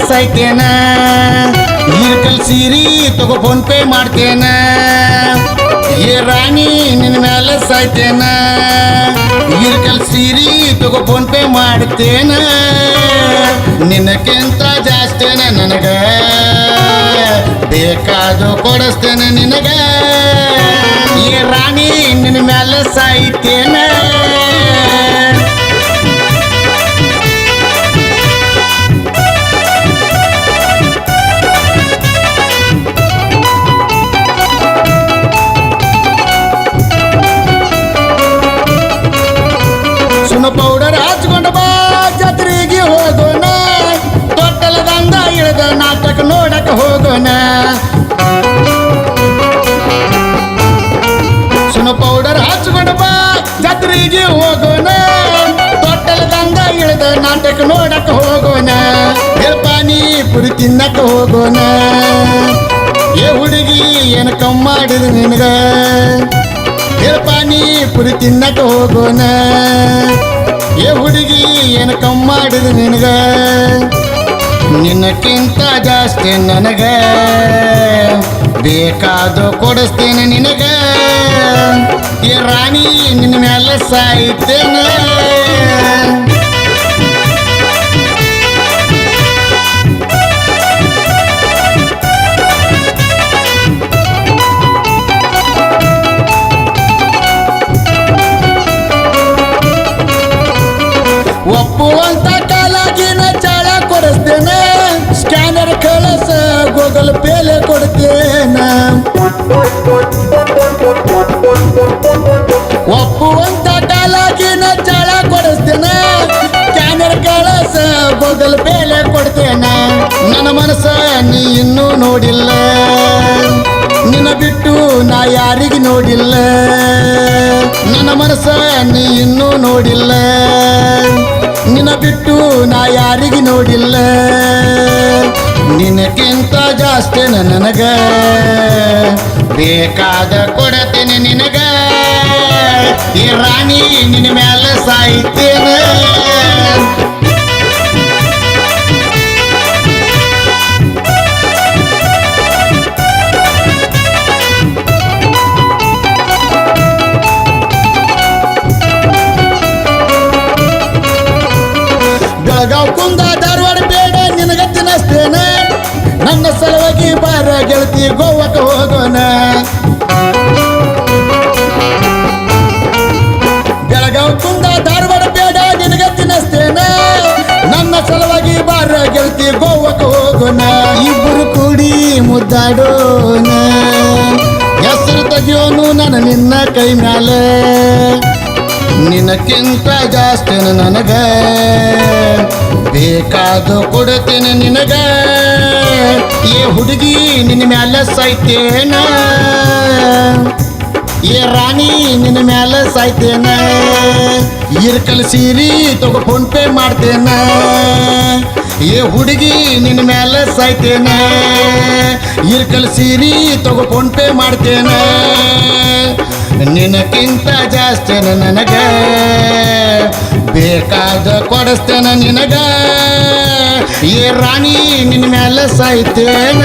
ಸಾಯ್ತೇನ ಇರ್ಕಲ್ ಸೀರಿ ತಗೋ phone pay ಮಾಡ್ತೇನ ಏ ರಾಣಿ ನಿನ್ನ ಮೇಲೆ ಸಾಯ್ತೇನ ಇರ್ಕಲ್ ಸೀರಿ ತಗೋ ಫೋನ್ ಪೇ ಮಾಡ್ತೇನ ನಿನಕ್ಕಿಂತ ಜಾಸ್ತಿನ ನನಗ ಬೇಕಾದು ಕೊಡಿಸ್ತೇನೆ ನಿನಗ ಏ ರಾಣಿ ನಿನ್ನ ಮೇಲೆ ಸಾಯ್ತೇನ ಪೌಡರ್ ಹಚ್ಕೊಂಡು ಬಾ ಜಾತ್ರೆಗೆ ಹೋಗೋಣ ತೊಟ್ಟಲದಂದ ಇಳಿದ ನಾಟಕ ನೋಡಕ ಹೋಗೋಣ ಸುನ ಪೌಡರ್ ಹಚ್ಕೊಂಡು ಬಾ ಜಾತ್ರೆಗೆ ಹೋಗೋಣ ತೊಟ್ಟಲದಂದ ಇಳಿದ ನಾಟಕ ನೋಡಕ ಹೋಗೋಣ ಪಾನಿಪುರಿ ತಿನ್ನಕ ಹೋಗೋಣ ಏ ಹುಡುಗಿ ಏನು ಕಮ್ಮಿ ಮಾಡಿದ ನಿನಗ ಪಾನಿಪುರಿ ತಿನ್ನಕ ಹೋಗೋಣ ಏ ಹುಡುಗಿ ಏನು ಕಮ್ಮಿ ಮಾಡಿದ ನಿನಗ ನಿನ್ನಕ್ಕಿಂತ ಜಾಸ್ತಿ ನನಗ ಬೇಕಾದು ಕೊಡಿಸ್ತೇನೆ ನಿನಗ ಏ ರಾಣಿ ನಿನ್ನ ಮೇಲೆ ಸಾಯ್ತೇನೆ ಒಪ್ಪುವಂತ ಕಾಲಾಗಿನ ಚಾಳ ಕೊಡಿಸ್ತೇನೆ ಸ್ಕ್ಯಾನರ್ ಕಳಿಸ ಗೂಗಲ್ ಪೇಲೆ ಕೊಡ್ತೇನೆ ಒಪ್ಪುವಂತ ಕಾಲಾಗಿನ ಚಾಳ ಕೊಡಿಸ್ತೇನೆ ಸ್ಕ್ಯಾನರ್ ಕಳಿಸ ಗೂಗಲ್ ಪೇಲೆ ಕೊಡ್ತೇನೆ ನನ್ನ ಮನಸ್ಸ ನೀ ಇನ್ನೂ ನೋಡಿಲ್ಲ ನಿನ್ನ ಬಿಟ್ಟು ನಾ ಯಾರಿಗೆ ನೋಡಿಲ್ಲ ನನ್ನ ಮನಸ್ಸ ನೀ ಇನ್ನೂ ನೋಡಿಲ್ಲ ನಿನ್ನ ಬಿಟ್ಟು ನಾ ಯಾರಿಗೆ ನೋಡಿಲ್ಲ ನಿನಕ್ಕಿಂತ ಜಾಸ್ತಿ ನನಗ ಬೇಕಾದ ಕೊಡತೇನೆ ನಿನಗ ಈ ರಾಣಿ ನಿನ್ನ ಮೇಲೆ ಸಾಯ್ತೇನೆ ಬೆಳಗಾವ್ ಕುಂದ ಧಾರವಾಡ ಬೇಡ ನಿನಗ ತಿನ್ನಿಸ್ತೇನೆ ನನ್ನ ಸಲುವಾಗಿ ಬಾರ ಗೆಳತಿ ಗೋವಾಕ್ಕೆ ಹೋಗೋಣ ಬೆಳಗಾವ್ ಕುಂದ ಧಾರವಾಡ ಬೇಡ ನಿನಗ ತಿನ್ನಿಸ್ತೇನೆ ನನ್ನ ಸಲುವಾಗಿ ಬಾರ ಗೆಳತಿ ಗೋವಾಕ್ಕೆ ಹೋಗೋಣ ಇಬ್ಬರು ಕೂಡಿ ಮುದ್ದಾಡೋಣ ಹೆಸರು ತೆಗಿಯೋನು ನನ್ನ ನಿನ್ನ ಕೈ ಮ್ಯಾಲೆ ನಿನಕ್ಕಿಂತ ಜಾಸ್ತಿ ನನಗ ಬೇಕಾದು ಕೊಡ್ತೇನೆ ನಿನಗ ಏ ಹುಡುಗಿ ನಿನ್ನ ಮ್ಯಾಲೆ ಸಾಯ್ತೇನ ಏ ರಾಣಿ ನಿನ್ನ ಮ್ಯಾಲೆ ಸಾಯ್ತೇನ ಇರ್ಕಲ್ ಸೀರಿ ತಗೋ ಫೋನ್ ಪೇ ಮಾಡ್ತೇನ ಏ ಹುಡುಗಿ ನಿನ್ನ ಮ್ಯಾಲೆ ಸಾಯ್ತೇನ ಇರ್ಕಲ್ ಸೀರಿ ತಗೋ ಫೋನ್ ಪೇ ಮಾಡ್ತೇನ ನಿನಕ್ಕಿಂತ ಜಾಸ್ತಿ ನನಗ ಬೇಕಾದ ಕೊಡಿಸ್ತೇನೆ ನಿನಗ ಏ ರಾಣಿ ನಿನ್ನ ಮೇಲೆ ಸಾಯ್ತೇನ